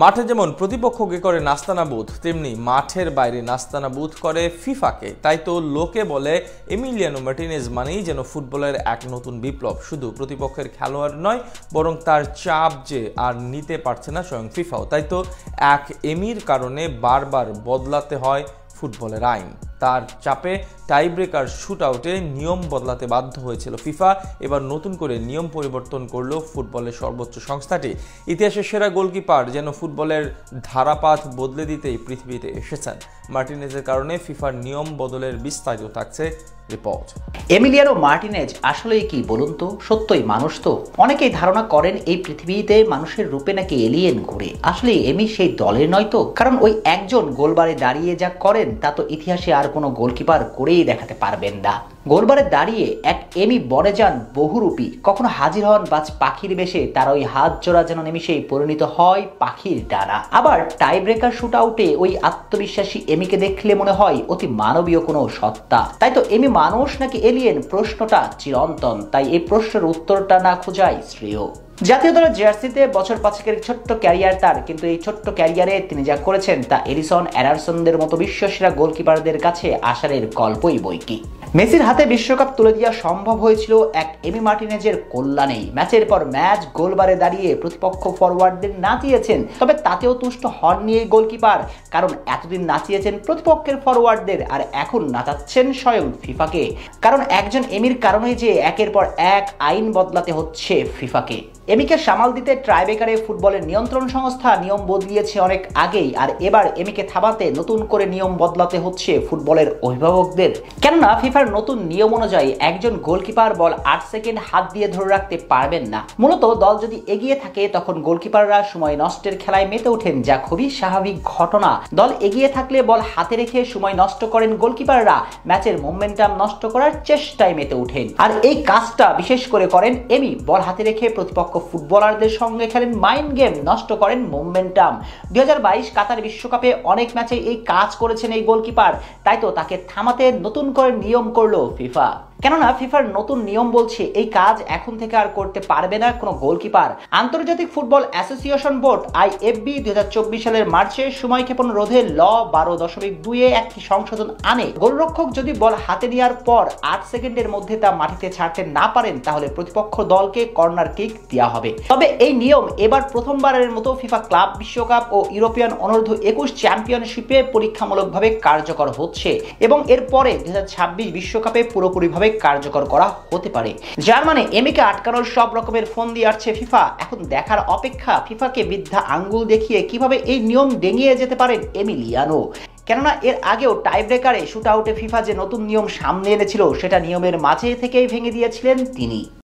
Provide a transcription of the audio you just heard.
মাঠে যেমন প্রতিপক্ষকে করে নাস্তানাবুদ, তেমনি মাঠের বাইরে নাস্তানাবুদ করে ফিফাকে। তাই তো লোকে বলে এমিলিয়ানো মার্টিনেজ মানেই যেন ফুটবলের এক নতুন বিপ্লব। শুধু প্রতিপক্ষের খেলোয়াড় নয়, বরং তার চাপ যে আর নিতে পারছে না স্বয়ং ফিফাও। তাই তো এক এমির কারণে বারবার বদলাতে হয় ফুটবলের আইন। তার চাপে টাইব্রেকার শুট আউটে নিয়ম বদলাতে বাধ্য হয়েছিল ফিফা। এবার নতুন করে নিয়ম পরিবর্তন করল ফুটবলের সর্বোচ্চ সংস্থাটি। ইতিহাসের সেরা গোলকিপার যেন ফুটবলের ধারাপাত বদলে দিতেই পৃথিবীতে এসেছেন। মার্টিনেজের কারণে ফিফার নিয়ম বদলের বিস্তারিত থাকছে রিপোর্ট। এমিলিয়ানো মার্টিনেজ আসলেই কি বলুন তো? সত্যই মানুষ তো? অনেকেই ধারণা করেন এই পৃথিবীতে মানুষের রূপে নাকি এলিয়েন ঘুরে। আসলে এমি সেই দলের নয় তো, কারণ ওই একজন গোলবারে দাঁড়িয়ে যা করেন তা তো ইতিহাসে আর কোনো গোলকিপার করেই দেখাতে পারবেন না। গোলবারে দাঁড়িয়ে এক এমি বনে যান বহুরূপী, কখনো হাজির হন বাজ পাখির বেশে, তার ওই হাত জোড়া যেন নিমিশেই পরিণত হয় পাখির ডানা। আবার টাই ব্রেকার শুট আউটে ওই আত্মবিশ্বাসী এমিকে দেখলে মনে হয় অতি মানবীয় কোনো সত্তা। তাই তো এমি মানুষ নাকি এলিয়েন, প্রশ্নটা চিরন্তন। তাই এই প্রশ্নের উত্তরটা না খোঁজাই শ্রেয়। জাতীয় দলের জার্সিতে বছর পাঁচেকের ছোট্ট ক্যারিয়ার তার, কিন্তু এই ছোট্ট ক্যারিয়ারে তিনি যা করেছেন তা এলিসন, এডারসনদের মতো বিশ্বসেরা গোলকিপারদের কাছে আসারের গল্পই বইকি। মেসির হাতে বিশ্বকাপ তুলে দেওয়া সম্ভব হয়েছিল এক এমি মার্টিনেজের কল্যাণেই। ম্যাচের পর ম্যাচ গোলবারে দাঁড়িয়ে প্রতিপক্ষ ফরওয়ার্ডদের নাচিয়েছেন, তবে তাতেও তুষ্ট হননি এই গোলকিপার। কারণ এতদিন নাচিয়েছেন প্রতিপক্ষের ফরওয়ার্ডদের, আর এখন নাচাচ্ছেন স্বয়ং ফিফাকে। কারণ একজন এমির কারণেই যে একের পর এক আইন বদলাতে হচ্ছে ফিফাকে। এমিকে সামাল দিতে ট্রাইব্রেকারে ফুটবলের নিয়ন্ত্রণ সংস্থা নিয়ম বদলিয়েছে অনেক আগেই, আর এবার এমিকে থামাতে নতুন করে নিয়ম বদলাতে হচ্ছে ফুটবলের অভিভাবকদের। কেননা ফিফার নতুন নিয়ম অনুযায়ী একজন গোলকিপার বল 8 সেকেন্ড হাত দিয়ে ধরে রাখতে পারবেন না। মূলত দল যদি এগিয়ে থাকে তখন গোলকিপাররা সময় নষ্টের খেলায় মেতে ওঠেন, যা খুবই স্বাভাবিক ঘটনা। দল এগিয়ে থাকলে বল হাতে রেখে সময় নষ্ট করেন গোলকিপাররা, ম্যাচের মোমেন্টাম নষ্ট করার চেষ্টায় মেতে ওঠেন। আর এই কাজটা বিশেষ করে করেন এমি। বল হাতে রেখে প্রতিপক্ষ ফুটবলারদের সঙ্গে খেলেন মাইন্ড গেম, নষ্ট করেন মোমেন্টাম। 2022 কাতার বিশ্বকাপে অনেক ম্যাচে এই কাজ করেছেন এই গোলকিপার। তাই তো তাকে থামাতে নতুন করে নিয়ম করলো ফিফা। কেননা ফিফার নতুন নিয়ম বলছে এই কাজ এখন থেকে আর করতে পারবে না কোনো গোলকিপার। আন্তর্জাতিক ফুটবল অ্যাসোসিয়েশন বোর্ড আইএফবি 2024 সালের মার্চে সময়ক্ষেপণ রোধে ল 12.2 একটি সংশোধন আনে। গোলরক্ষক যদি বল হাতে নেওয়ার পর 8 সেকেন্ডের মধ্যে তা মাটিতে ছাড়তে না পারেন, তাহলে প্রতিপক্ষ দলকে কর্নার কিক দেওয়া হবে। তবে এই নিয়ম এবার প্রথমবারের মতো ফিফা ক্লাব বিশ্বকাপ ও ইউরোপিয়ান অনূর্ধ্ব 21 চ্যাম্পিয়নশিপে পরীক্ষামূলকভাবে কার্যকর হচ্ছে, এবং এরপরে 2026 বিশ্বকাপে পুরোপুরিভাবে কার্যকর করা হতে পারে। যার মানে এমিকে আটকানোর সব রকমের ফোন দিয়ে আসছে ফিফা। এখন দেখার অপেক্ষা ফিফাকে বৃদ্ধা আঙ্গুল দেখিয়ে কিভাবে এই নিয়ম ডেঙিয়ে যেতে পারেন এমিলিয়ানো। কেননা এর আগেও টাইব্রেকারে শুট আউটে ফিফা যে নতুন নিয়ম সামনে এনেছিল, সেটা নিয়মের মাঝে থেকেই ভেঙে দিয়েছিলেন তিনি।